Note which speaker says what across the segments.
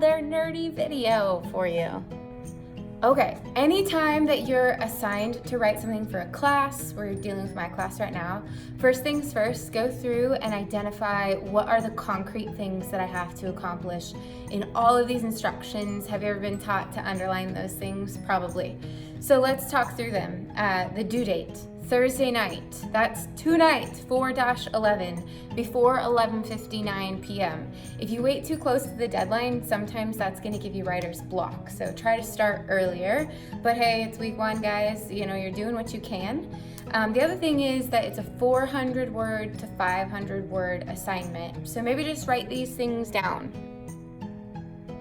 Speaker 1: another nerdy video for you. Okay, anytime that you're assigned to write something for a class, we're dealing with my class right now, first things first, go through and identify what are the concrete things that I have to accomplish in all of these instructions. Have you ever been taught to underline those things? Probably. So let's talk through them. The due date, Thursday night, that's tonight, 4-11, before 11:59 p.m. If you wait too close to the deadline, sometimes that's gonna give you writer's block. So try to start earlier, but hey, it's week 1, guys. You know, you're doing what you can. The other thing is that it's a 400 word to 500 word assignment. So maybe just write these things down.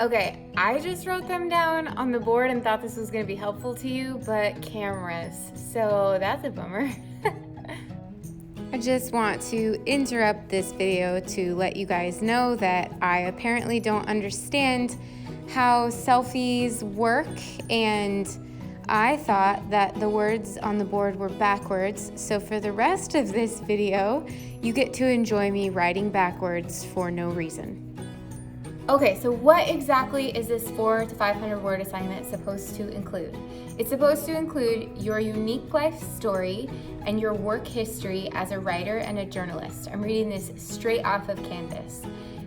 Speaker 1: Okay, I just wrote them down on the board and thought this was gonna be helpful to you, but cameras, so that's a bummer. I just want to interrupt this video to let you guys know that I apparently don't understand how selfies work, and I thought that the words on the board were backwards. So for the rest of this video, you get to enjoy me writing backwards for no reason. Okay, so what exactly is this 400 to 500 word assignment supposed to include? It's supposed to include your unique life story and your work history as a writer and a journalist. I'm reading this straight off of Canvas.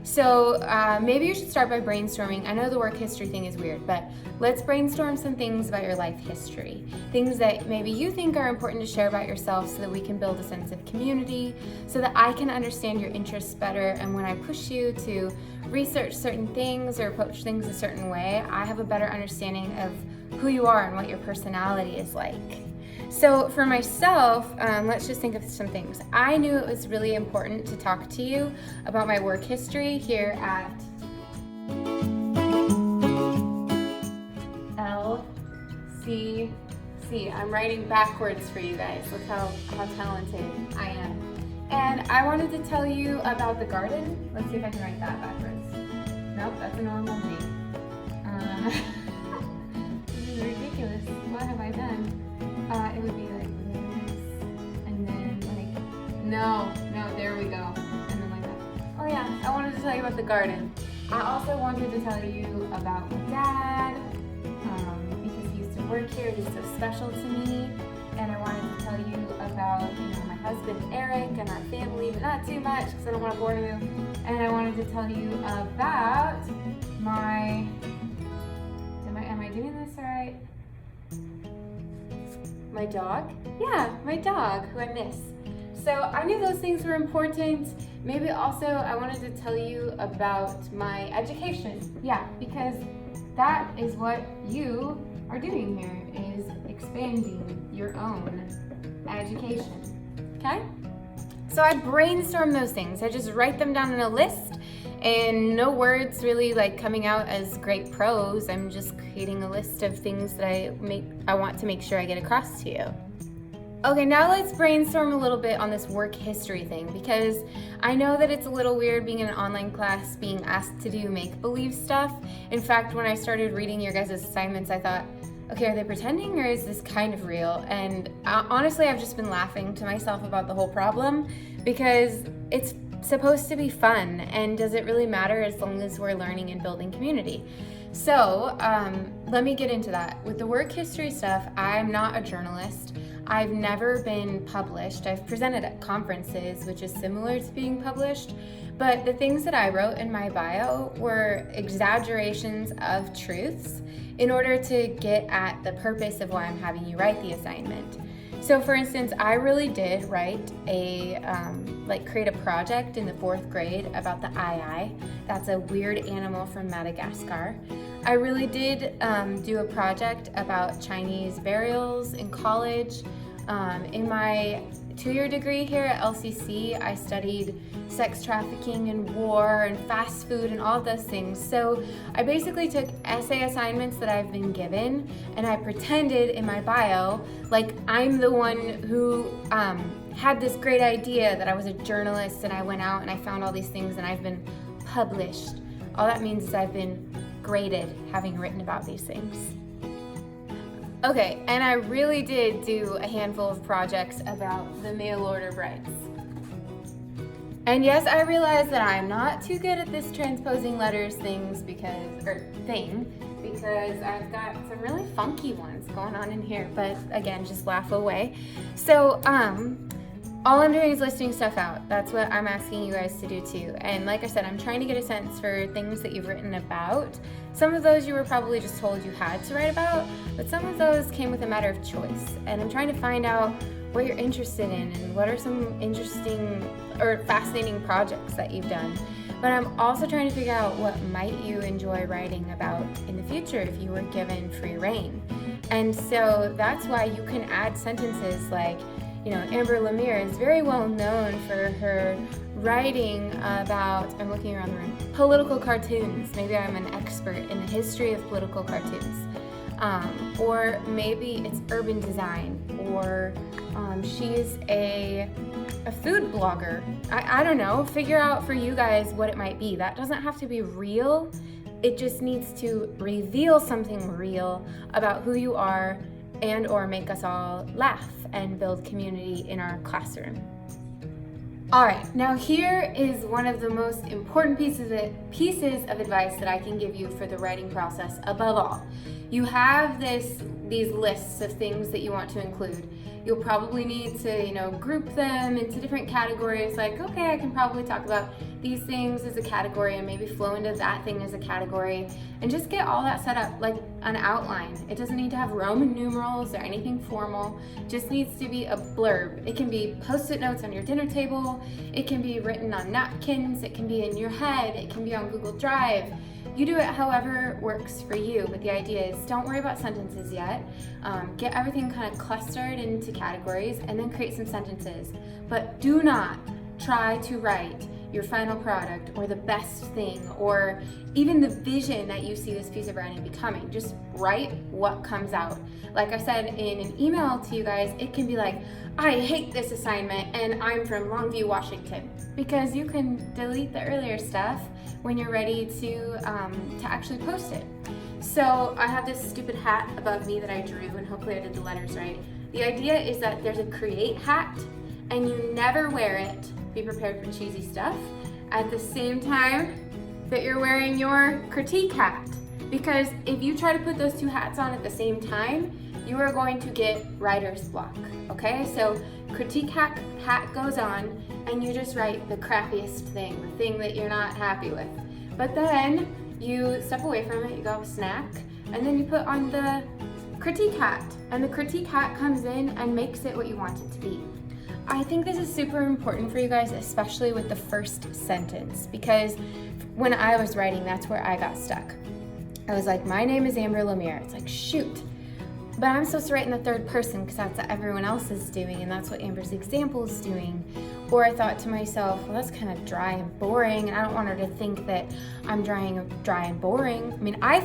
Speaker 1: So maybe you should start by brainstorming. I know the work history thing is weird, but let's brainstorm some things about your life history. Things that maybe you think are important to share about yourself so that we can build a sense of community, so that I can understand your interests better, and when I push you to research certain things or approach things a certain way, I have a better understanding of who you are and what your personality is like. So for myself, let's just think of some things. I knew it was really important to talk to you about my work history here at LCC. I'm writing backwards for you guys. Look how talented I am. And I wanted to tell you about the garden. Let's see if I can write that backwards. Nope, that's a normal G. This is ridiculous. What have I done? It would be like this, and then like, no, there we go, and then like that. Oh yeah, I wanted to tell you about the garden. I also wanted to tell you about my dad, because he used to work here, he's so special to me, and I wanted to tell you about, my husband Eric and our family, but not too much because I don't want to bore you, and I wanted to tell you about my, am I doing this right? My dog? Yeah, my dog, who I miss. So I knew those things were important. Maybe also I wanted to tell you about my education. Yeah, because that is what you are doing here, is expanding your own education, okay? So I brainstorm those things. I just write them down in a list, and no words really like coming out as great prose. I'm just creating a list of things that I want to make sure I get across to you. Okay, now let's brainstorm a little bit on this work history thing, because I know that it's a little weird being in an online class being asked to do make-believe stuff. In fact, when I started reading your guys' assignments, I thought, okay, are they pretending or is this kind of real? And honestly, I've just been laughing to myself about the whole problem, because it's supposed to be fun, and does it really matter as long as we're learning and building community? So let me get into that. With the work history stuff, I'm not a journalist. I've never been published. I've presented at conferences, which is similar to being published, but the things that I wrote in my bio were exaggerations of truths in order to get at the purpose of why I'm having you write the assignment. So for instance, I really did write create a project in the 4th grade about the ii. That's a weird animal from Madagascar. I really did do a project about Chinese burials in college. In my 2-year degree here at LCC, I studied sex trafficking and war and fast food and all of those things. So I basically took essay assignments that I've been given, and I pretended in my bio like I'm the one who had this great idea, that I was a journalist, and I went out and I found all these things and I've been published. All that means is I've been graded having written about these things. Okay, and I really did do a handful of projects about the mail order brides. And yes, I realize that I'm not too good at this transposing letters because I've got some really funky ones going on in here, but again, just laugh away. So, all I'm doing is listing stuff out. That's what I'm asking you guys to do too. And like I said, I'm trying to get a sense for things that you've written about. Some of those you were probably just told you had to write about, but some of those came with a matter of choice. And I'm trying to find out what you're interested in and what are some interesting or fascinating projects that you've done. But I'm also trying to figure out what might you enjoy writing about in the future if you were given free rein. And so that's why you can add sentences like, Amber Lemire is very well known for her writing about, I'm looking around the room, political cartoons. Maybe I'm an expert in the history of political cartoons. Or maybe it's urban design, or she's a food blogger. I don't know. Figure out for you guys what it might be. That doesn't have to be real. It just needs to reveal something real about who you are and or make us all laugh and build community in our classroom. All right, now here is one of the most important pieces of advice that I can give you for the writing process above all. You have these lists of things that you want to include. You'll probably need to, group them into different categories. Like, okay, I can probably talk about these things as a category and maybe flow into that thing as a category, and just get all that set up like an outline. It doesn't need to have Roman numerals or anything formal. It just needs to be a blurb. It can be Post-it notes on your dinner table. It can be written on napkins. It can be in your head. It can be on Google Drive. You do it however works for you, but the idea is don't worry about sentences yet. Get everything kind of clustered into categories and then create some sentences. But do not try to write your final product or the best thing or even the vision that you see this piece of writing becoming. Just write what comes out. Like I said in an email to you guys, it can be like, I hate this assignment and I'm from Longview, Washington, because you can delete the earlier stuff when you're ready to actually post it. So I have this stupid hat above me that I drew, and hopefully I did the letters right. The idea is that there's a create hat and you never wear it. Be prepared for cheesy stuff at the same time that you're wearing your critique hat. Because if you try to put those two hats on at the same time, you are going to get writer's block, okay? So critique hat goes on and you just write the crappiest thing, the thing that you're not happy with. But then you step away from it, you go have a snack, and then you put on the critique hat. And the critique hat comes in and makes it what you want it to be. I think this is super important for you guys, especially with the first sentence, because when I was writing, that's where I got stuck. I was like, my name is Amber Lemire. It's like, shoot. But I'm supposed to write in the third person because that's what everyone else is doing, and that's what Amber's example is doing. Or I thought to myself, well, that's kind of dry and boring, and I don't want her to think that I'm dry and boring. I mean, I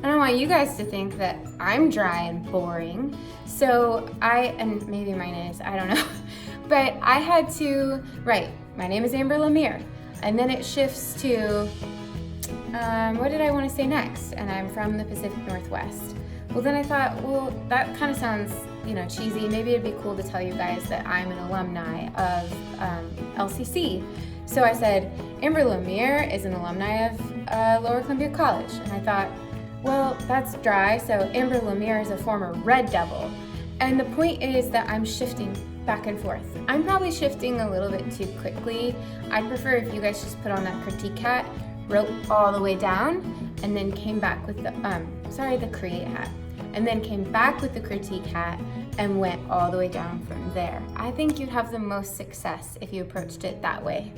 Speaker 1: don't want you guys to think that I'm dry and boring. So and maybe mine is, I don't know. But I had to write, my name is Amber Lemire. And then it shifts to, what did I want to say next? And I'm from the Pacific Northwest. Well, then I thought, well, that kind of sounds, cheesy. Maybe it'd be cool to tell you guys that I'm an alumni of LCC. So I said, Amber Lemire is an alumni of Lower Columbia College. And I thought, well, that's dry. So Amber Lemire is a former Red Devil. And the point is that I'm shifting back and forth. I'm probably shifting a little bit too quickly. I'd prefer if you guys just put on that critique hat, wrote all the way down, and then came back with the create hat, and then came back with the critique hat and went all the way down from there. I think you'd have the most success if you approached it that way.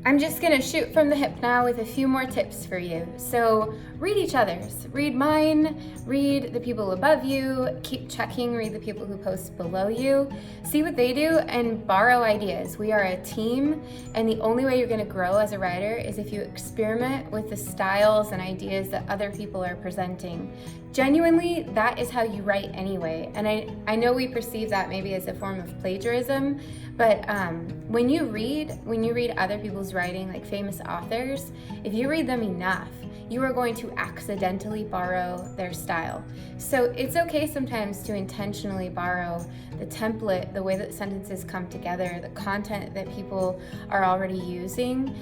Speaker 1: I'm just gonna shoot from the hip now with a few more tips for you. So read each other's. Read mine, read the people above you, keep checking, read the people who post below you, see what they do, and borrow ideas. We are a team, and the only way you're gonna grow as a writer is if you experiment with the styles and ideas that other people are presenting. Genuinely, that is how you write anyway. And I know we perceive that maybe as a form of plagiarism, but when you read other people's writing, like famous authors, if you read them enough, you are going to accidentally borrow their style. So it's okay sometimes to intentionally borrow the template, the way that sentences come together, the content that people are already using.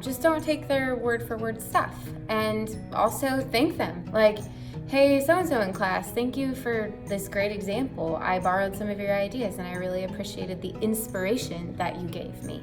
Speaker 1: Just don't take their word for word stuff. And also thank them. Like, hey, so-and-so in class, thank you for this great example. I borrowed some of your ideas and I really appreciated the inspiration that you gave me.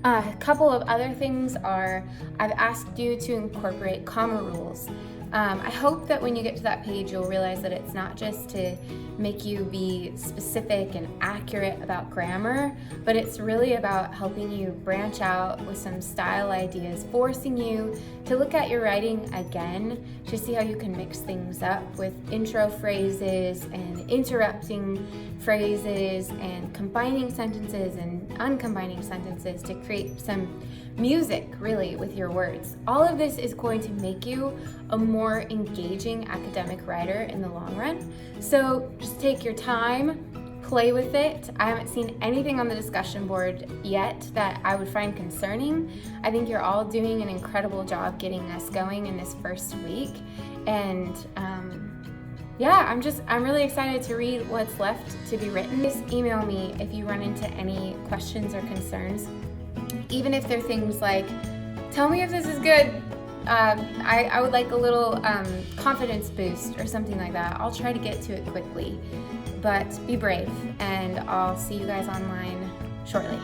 Speaker 1: A couple of other things are, I've asked you to incorporate comma rules. I hope that when you get to that page, you'll realize that it's not just to make you be specific and accurate about grammar, but it's really about helping you branch out with some style ideas, forcing you to look at your writing again to see how you can mix things up with intro phrases and interrupting phrases and combining sentences and uncombining sentences to create some music, really, with your words. All of this is going to make you a more engaging academic writer in the long run. So just take your time, play with it. I haven't seen anything on the discussion board yet that I would find concerning. I think you're all doing an incredible job getting us going in this first week. And yeah, I'm really excited to read what's left to be written. Just email me if you run into any questions or concerns. Even if they're things like, tell me if this is good, I would like a little confidence boost or something like that. I'll try to get to it quickly, but be brave, and I'll see you guys online shortly.